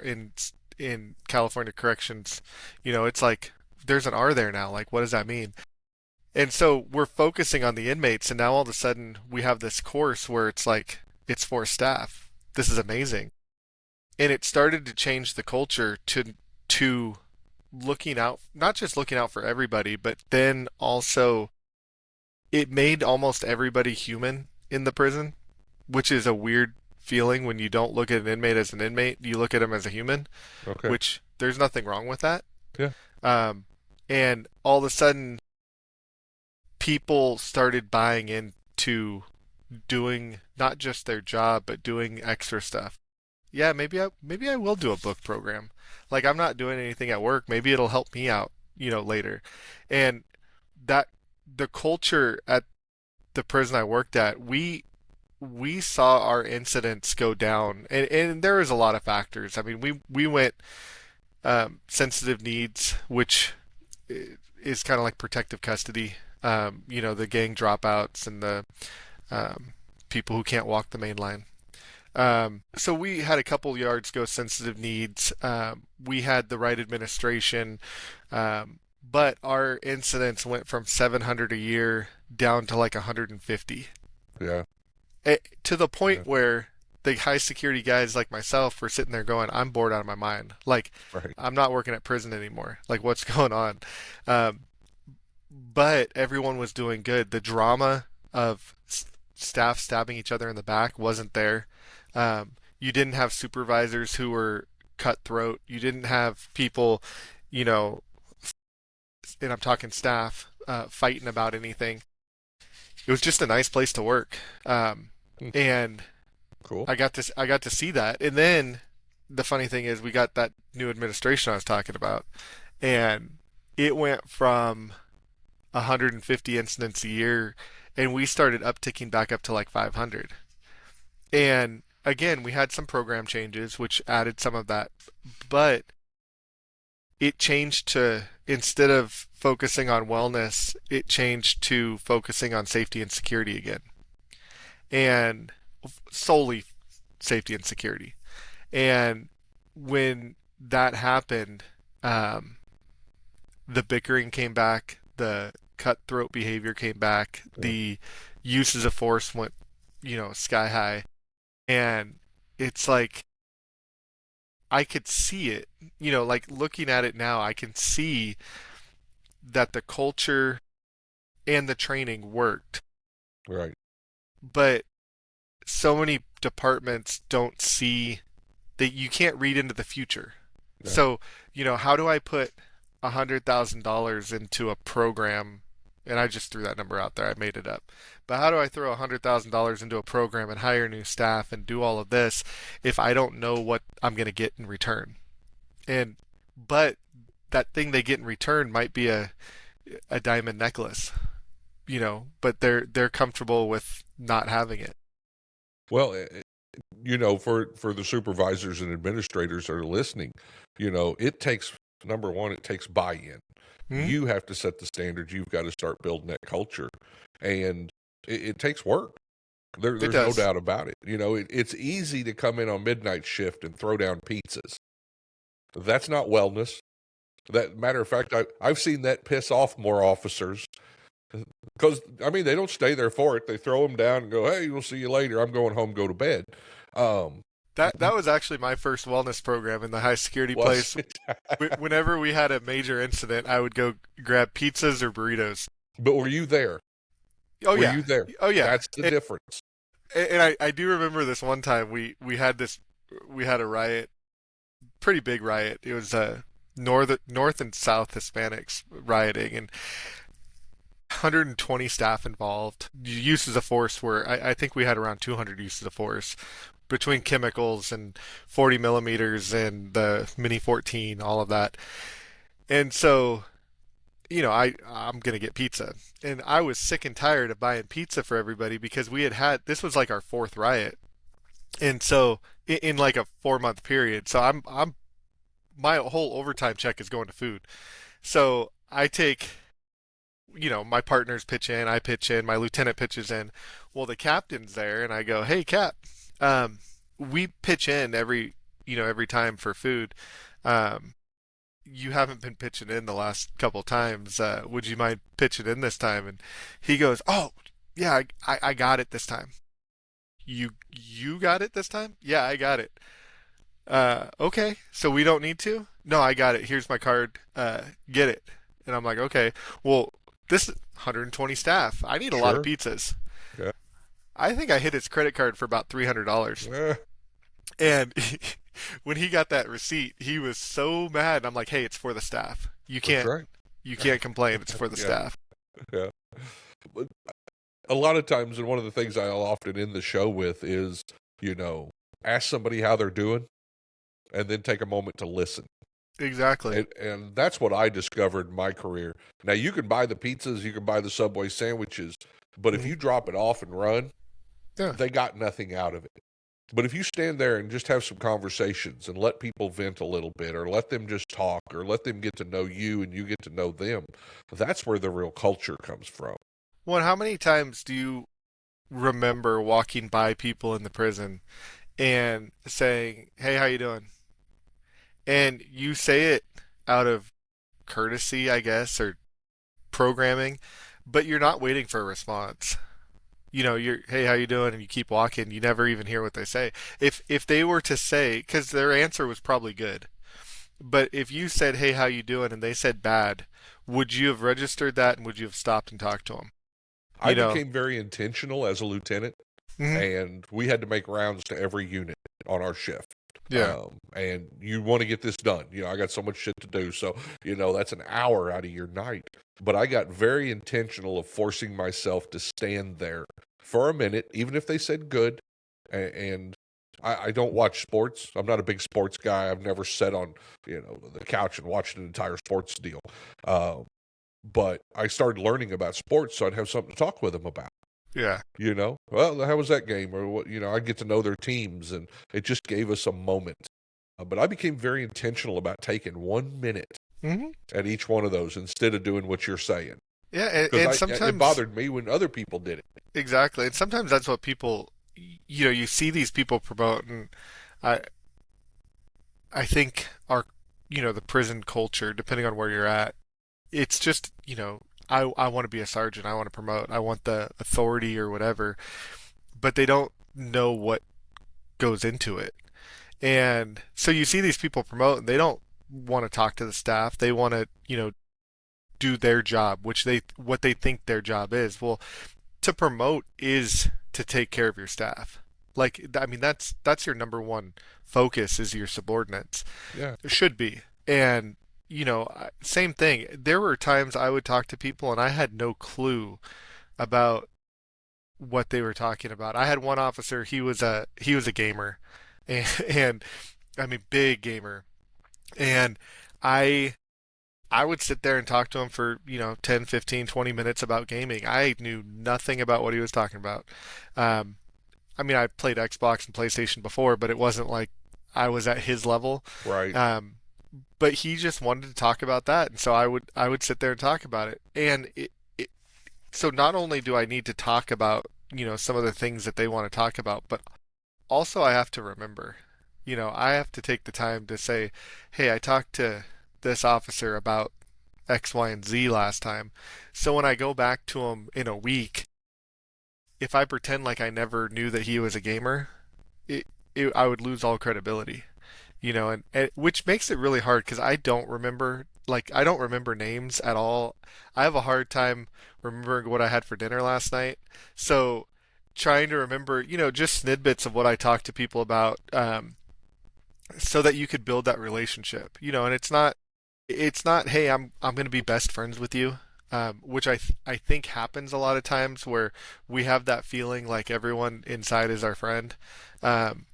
in California corrections. It's like there's an R there now. Like, what does that mean? And so we're focusing on the inmates, and now all of a sudden we have this course where it's like it's for staff. This is amazing. And it started to change the culture to looking out, not just looking out for everybody, but then also it made almost everybody human in the prison, which is a weird feeling when you don't look at an inmate as an inmate, you look at him as a human, Okay. which there's nothing wrong with that. Yeah. Um, and all of a sudden, people started buying into doing not just their job, but doing extra stuff. Yeah, maybe I will do a book program. Like, I'm not doing anything at work. Maybe it'll help me out, later. And that the culture at the prison I worked at, we saw our incidents go down, and there was a lot of factors. I mean, we went sensitive needs, which is kind of like protective custody. The gang dropouts and the people who can't walk the main line. So we had a couple yards go sensitive needs. We had the right administration, but our incidents went from 700 a year down to like 150. Yeah. To the Yeah. point where the high security guys like myself were sitting there going, "I'm bored out of my mind. Like, Right. I'm not working at prison anymore. Like, what's going on?" Um, but everyone was doing good. The drama of staff stabbing each other in the back wasn't there. You didn't have supervisors who were cutthroat. You didn't have people, you know, and I'm talking staff, fighting about anything. It was just a nice place to work, Hmm, and cool. I got to see that. And then the funny thing is, we got that new administration I was talking about, and it went from 150 incidents a year, and we started upticking back up to like 500. And again, we had some program changes which added some of that, but it changed to, instead of focusing on wellness, it changed to focusing on safety and security again, and solely safety and security. And when that happened, um, the bickering came back, the cutthroat behavior came back, Yeah. the uses of force went, sky high. And it's like I could see it, like looking at it now, I can see that the culture and the training worked, Right. but so many departments don't see that. You can't read into the future. Yeah. So, how do I put $100,000 into a program? And I just threw that number out there. I made it up. But how do I throw $100,000 into a program and hire new staff and do all of this if I don't know what I'm going to get in return? And but that thing they get in return might be a diamond necklace, but they're comfortable with not having it. Well, for the supervisors and administrators that are listening, it takes, number one, it takes buy-in. Hmm? You have to set the standards. You've got to start building that culture, and it takes work. It There's no does. doubt about it. It's easy to come in on midnight shift and throw down pizzas. That's not wellness. That matter of fact, I've seen that piss off more officers because I mean they don't stay there for it. They throw them down and go, "Hey, we'll see you later. I'm going home. Go to bed." Um, That was actually my first wellness program in the high security was place. it? Whenever we had a major incident, I would go grab pizzas or burritos. But were you there? Oh Were yeah, you there? oh yeah. That's the difference. And I do remember this one time we had a riot, pretty big riot. It was north and south Hispanics rioting, and 120 staff involved. Uses of force were, I think we had around 200 uses of force between chemicals and 40 millimeters and the Mini 14, all of that. And so, I'm gonna get pizza, and I was sick and tired of buying pizza for everybody because we had this was like our fourth riot, and so in like a 4 month period. So I'm my whole overtime check is going to food. So I take, my partners pitch in, I pitch in, my lieutenant pitches in. Well, the captain's there, and I go, "Hey, Cap, um, we pitch in every time for food. Um, you haven't been pitching in the last couple times. Would you mind pitching in this time?" And he goes, "Oh, yeah, I got it this time." You got it this time? Yeah, I got it. Okay, so we don't need to? No, I got it. Here's my card. Get it. And I'm like, okay, well, this is 120 staff. I need a lot of Sure. pizzas. Yeah. I think I hit his credit card for about $300. Eh, And when he got that receipt, he was so mad. I'm like, hey, it's for the staff. You that's can't right. you can't complain. It's for the Yeah. staff. Yeah. But a lot of times, and one of the things I'll often end the show with is, you know, ask somebody how they're doing, and then take a moment to listen. Exactly. And that's what I discovered in my career. Now you can buy the pizzas, you can buy the Subway sandwiches, but if Mhm. you drop it off and run, Yeah. they got nothing out of it. But if you stand there and just have some conversations and let people vent a little bit, or let them just talk, or let them get to know you and you get to know them, that's where the real culture comes from. Well, how many times do you remember walking by people in the prison and saying, "Hey, how you doing?" And you say it out of courtesy, I guess, or programming, but you're not waiting for a response. You're, "Hey, how you doing?" and you keep walking. You never even hear what they say. If they were to say, because their answer was probably good, but if you said, "Hey, how you doing?" and they said bad, would you have registered that and would you have stopped and talked to them? I You know. became very intentional as a lieutenant, Hmm. and we had to make rounds to every unit on our shift. Yeah. And you want to get this done. I got so much shit to do. So, that's an hour out of your night. But I got very intentional of forcing myself to stand there for a minute, even if they said good. And I don't watch sports. I'm not a big sports guy. I've never sat on, the couch and watched an entire sports deal. Uh, but I started learning about sports, so I'd have something to talk with them about. Yeah. Well, how was that game? Or what? I get to know their teams, and it just gave us a moment. But I became very intentional about taking 1 minute Hmm. at each one of those instead of doing what you're saying, Yeah, and because it sometimes bothered me when other people did it. exactly, and sometimes that's what people, you see these people promote, and I I think our, the prison culture, depending on where you're at, it's just, I want to be a sergeant, I want to promote, I want the authority or whatever, but they don't know what goes into it. And so you see these people promote and they don't want to talk to the staff. They want to, do their job, which what they think their job is. Well, to promote is to take care of your staff. Like, I mean, that's your number one focus is your subordinates. Yeah, It should be. And, same thing. There were times I would talk to people and I had no clue about what they were talking about. I had one officer, he was a gamer and I mean big gamer. And I I would sit there and talk to him for, 10, 15, 20 minutes about gaming. I knew nothing about what he was talking about. Um, I mean, I played Xbox and PlayStation before, but it wasn't like I was at his level. right. Um, but he just wanted to talk about that, and so I would sit there and talk about it. And so not only do I need to talk about, some of the things that they want to talk about, but also I have to remember. I have to take the time to say, "Hey, I talked to this officer about X, Y, and Z last time." So when I go back to him in a week, if I pretend like I never knew that he was a gamer, I would lose all credibility. And which makes it really hard because I don't remember names at all. I have a hard time remembering what I had for dinner last night. So trying to remember, just snidbits of what I talked to people about, so that you could build that relationship. And it's not, hey, I'm going to be best friends with you. Which I think happens a lot of times where we have that feeling like everyone inside is our friend. Um,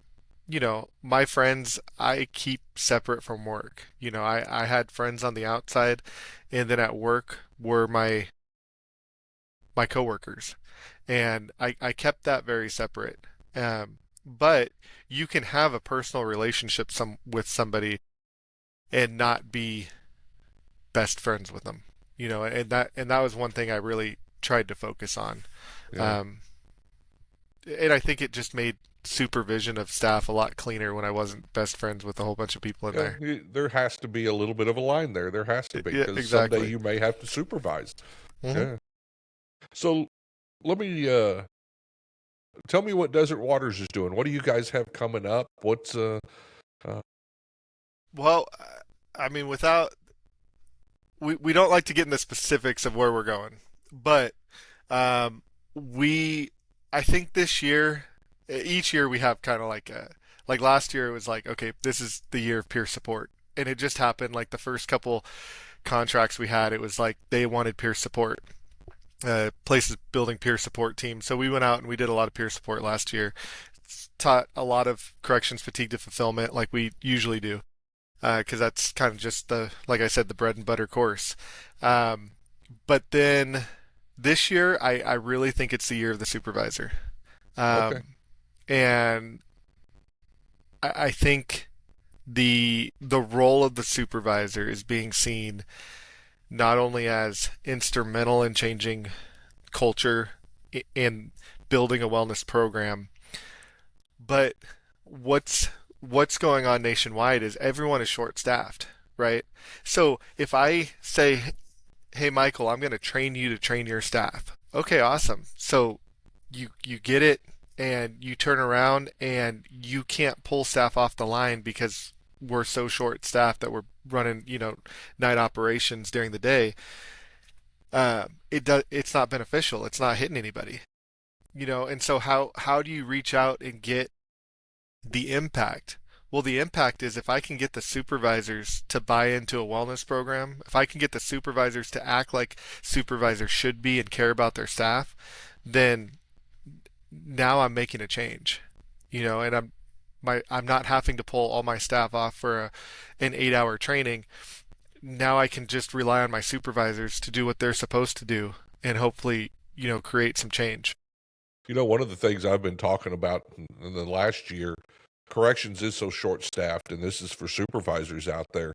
my friends I keep separate from work. I had friends on the outside, and then at work were my coworkers, and I kept that very separate. But you can have a personal relationship with somebody and not be best friends with them. And that was one thing I really tried to focus on. Yeah. Um, and I think it just made supervision of staff a lot cleaner when I wasn't best friends with a whole bunch of people in Yeah, there. there has to be a little bit of a line there. There has to be, Yeah, because someday exactly. you may have to supervise. Hmm. Yeah. So let me tell me what Desert Waters is doing. What do you guys have coming up? What's uh Well, I mean, we don't like to get into specifics of where we're going, but um, we I think this year, each year we have kind of like last year it was like, okay, this is the year of peer support, and it just happened like the first couple contracts we had, it was like they wanted peer support. Places building peer support teams. So we went out and we did a lot of peer support last year. Taught a lot of corrections fatigue to fulfillment like we usually do, because that's kind of just like I said, the bread and butter course. Um, but then this year, I really think it's the year of the supervisor. okay. Um, and I think the role of the supervisor is being seen not only as instrumental in changing culture in building a wellness program, but what's going on nationwide is everyone is short staffed, right? So if I say, "Hey Michael, I'm going to train you to train your staff." Okay, awesome. So you get it, and you turn around and you can't pull staff off the line because we're so short staffed that we're running, night operations during the day. It's not beneficial. It's not hitting anybody. And so how do you reach out and get the impact? Well, the impact is if I can get the supervisors to buy into a wellness program, if I can get the supervisors to act like supervisors should be and care about their staff, then now I'm making a change, and I'm not having to pull all my staff off for an 8-hour training. Now I can just rely on my supervisors to do what they're supposed to do and hopefully, create some change. One of the things I've been talking about in the last year, corrections is so short-staffed, and this is for supervisors out there.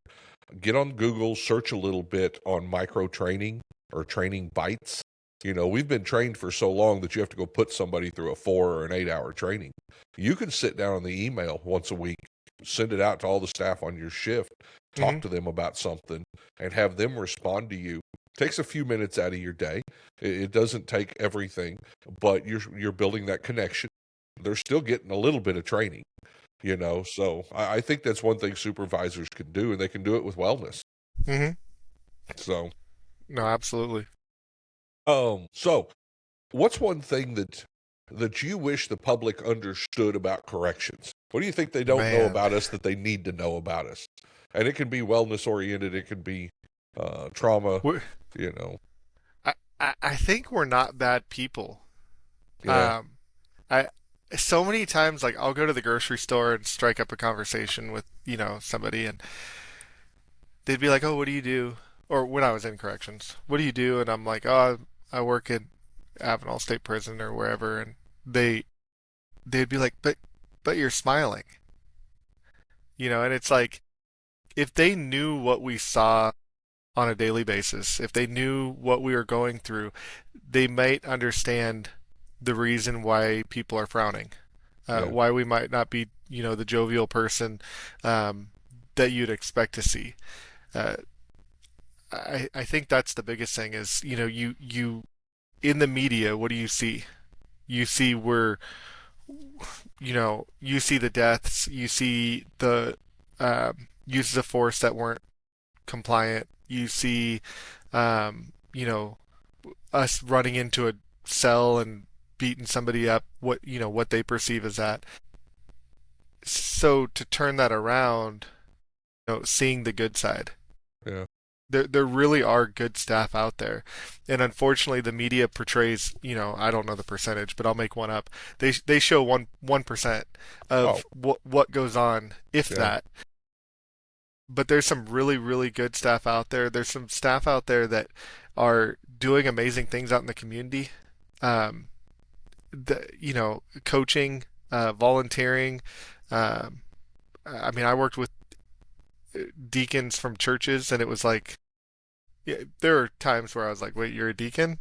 Get on Google, search a little bit on micro training or training bites. We've been trained for so long that you have to go put somebody through a 4 or an 8-hour training. You can sit down on the email once a week, send it out to all the staff on your shift, talk Hmm. to them about something, and have them respond to you. Takes a few minutes out of your day. It doesn't take everything, but you're building that connection. They're still getting a little bit of training, So I think that's one thing supervisors can do, and they can do it with wellness. Hmm. So, No, absolutely. so what's one thing that you wish the public understood about corrections? What do you think they don't know Man, about us that they need to know about us? And it can be wellness oriented. It can be trauma. we're, You know, I think we're not bad people. yeah, Um, I so many times like I'll go to the grocery store and strike up a conversation with, somebody and they'd be like, "Oh, what do you do?" Or when I was in corrections, "What do you do?" And I'm like, "Oh, I work in Avenal State Prison or wherever." And they'd be like, "But you're smiling." And it's like if they knew what we saw on a daily basis, if they knew what we were going through, they might understand the reason why people are frowning, yeah. why we might not be, the jovial person um, that you'd expect to see. Uh, I think that's the biggest thing is, you in the media, what do you see? You see you see the deaths, you see the uses of force that weren't compliant. You see, us running into a cell and beating somebody up. What they perceive as that. So to turn that around, seeing the good side. Yeah. There really are good staff out there, and unfortunately, the media portrays. I don't know the percentage, but I'll make one up. They show 1% Oh, of what goes on, if yeah. that. But there's some really, really good staff out there. There's some staff out there that are doing amazing things out in the community. Um, coaching, volunteering. Um, I mean, I worked with deacons from churches, and it was like, yeah, there are times where I was like, "Wait, you're a deacon?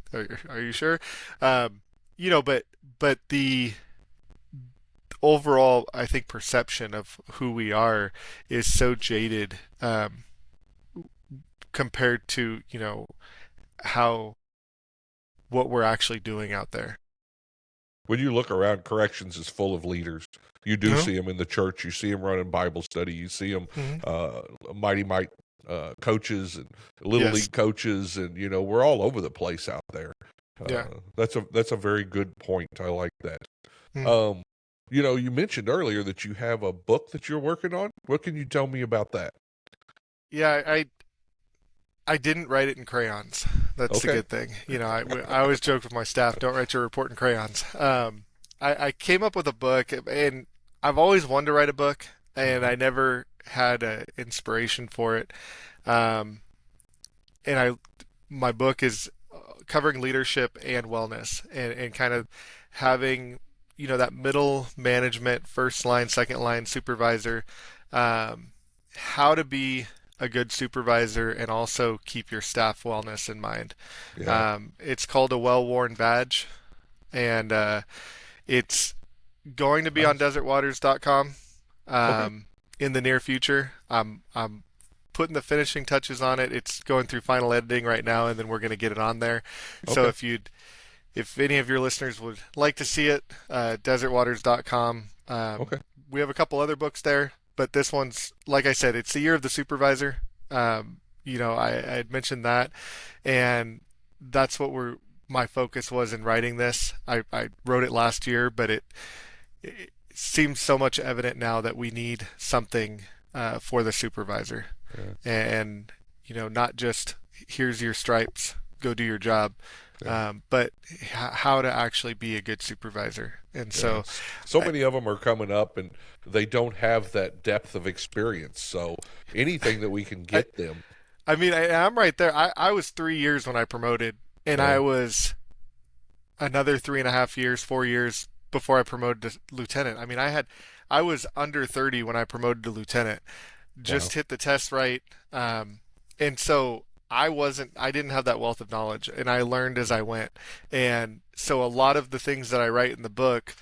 Are you sure?" But the overall, I think perception of who we are is so jaded. Compared to how what we're actually doing out there. When you look around, corrections is full of leaders. You do No. see them in the church. You see them running Bible study. You see them Hmm. Mighty Mike coaches and little Yes. league coaches, and we're all over the place out there. Yeah. That's a very good point. I like that. Mm. Um, you mentioned earlier that you have a book that you're working on. What can you tell me about that? Yeah. I didn't write it in crayons. That's the Okay. good thing. I always joke with my staff, don't write your report in crayons. I came up with a book, and I've always wanted to write a book, and Hmm. I never had an inspiration for it. Um, and my book is covering leadership and wellness, and kind of having that middle management, first line, second line supervisor, um, how to be a good supervisor and also keep your staff wellness in mind. Yeah. It's called a well-worn badge, and it's going to be on Nice. desertwaters.com Okay. in the near future. I'm putting the finishing touches on it. It's going through final editing right now, and then we're going to get it on there. So Okay. if any of your listeners would like to see it, desertwaters.com. Okay. We have a couple other books there, but this one's, like I said, it's the year of the supervisor. I had mentioned that, and that's my focus was in writing this. I wrote it last year, but seems so much evident now that we need something for the supervisor, Yeah. and not just here's your stripes, go do your job, Yeah. but how to actually be a good supervisor. And so, Yes. So I, many of them are coming up and they don't have that depth of experience. So anything that we can I, get them. I mean, I'm right there. I was 3 years when I promoted, and I Yeah. was another 3.5 years, 4 years before I promoted to lieutenant. I mean, I was under 30 when I promoted to lieutenant. Wow. Just hit the test right, and so I didn't have that wealth of knowledge, and I learned as I went. And so a lot of the things that I write in the book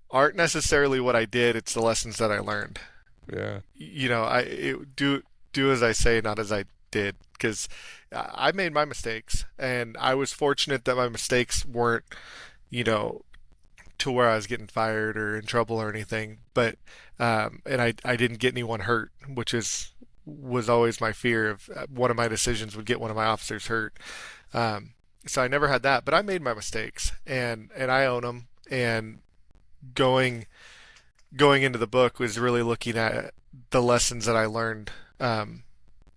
aren't necessarily what I did; it's the lessons that I learned. Yeah. Do as I say, not as I did, because I made my mistakes, and I was fortunate that my mistakes weren't, you know, to where I was getting fired or in trouble or anything. But and I didn't get anyone hurt, which was always my fear of one of my decisions would get one of my officers hurt. So I never had that, but I made my mistakes, and I own them. And going going into the book was really looking at the lessons that I learned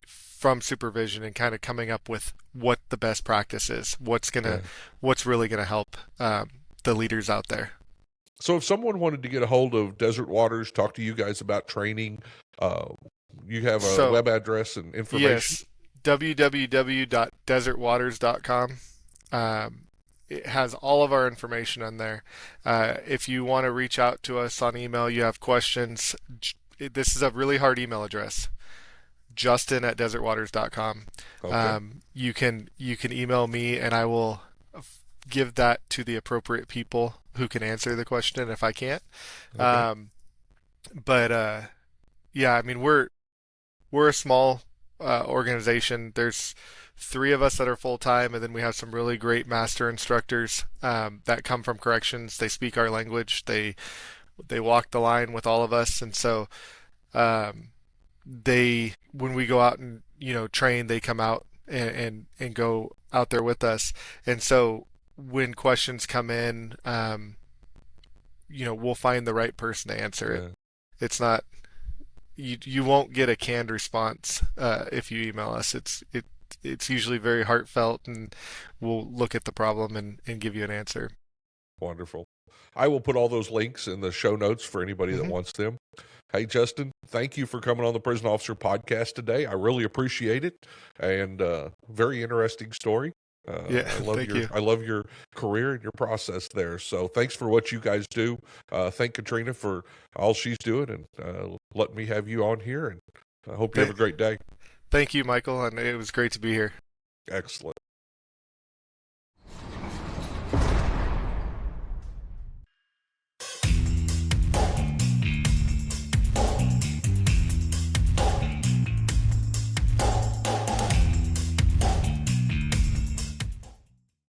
from supervision and kind of coming up with what the best practice is, Yeah. what's really gonna help the leaders out there. So if someone wanted to get a hold of Desert Waters, talk to you guys about training, uh, you have a So web address and information. yes, www.desertwaters.com. It has all of our information on there. If you want to reach out to us on email, you have questions. This is a really hard email address. Justin@desertwaters.com. Okay. You can email me, and I will give that to the appropriate people who can answer the question if I can't. Okay. Um, but yeah, I mean we're a small organization. There's three of us that are full time, and then we have some really great master instructors that come from corrections. They speak our language. They walk the line with all of us, and so um, they when we go out and train, they come out and go out there with us. And so when questions come in, we'll find the right person to answer it. Yeah. It's not you won't get a canned response if you email us. It's usually very heartfelt, and we'll look at the problem and give you an answer. Wonderful. I will put all those links in the show notes for anybody that Hmm. wants them. Hey, Justin, thank you for coming on the Prison Officer Podcast today. I really appreciate it, and very interesting story. Yeah, I love thank you. your career and your process there. So thanks for what you guys do. Thank Katrina for all she's doing and letting me have you on here. And I hope you have Th- a great day. Thank you, Michael, and it was great to be here. Excellent.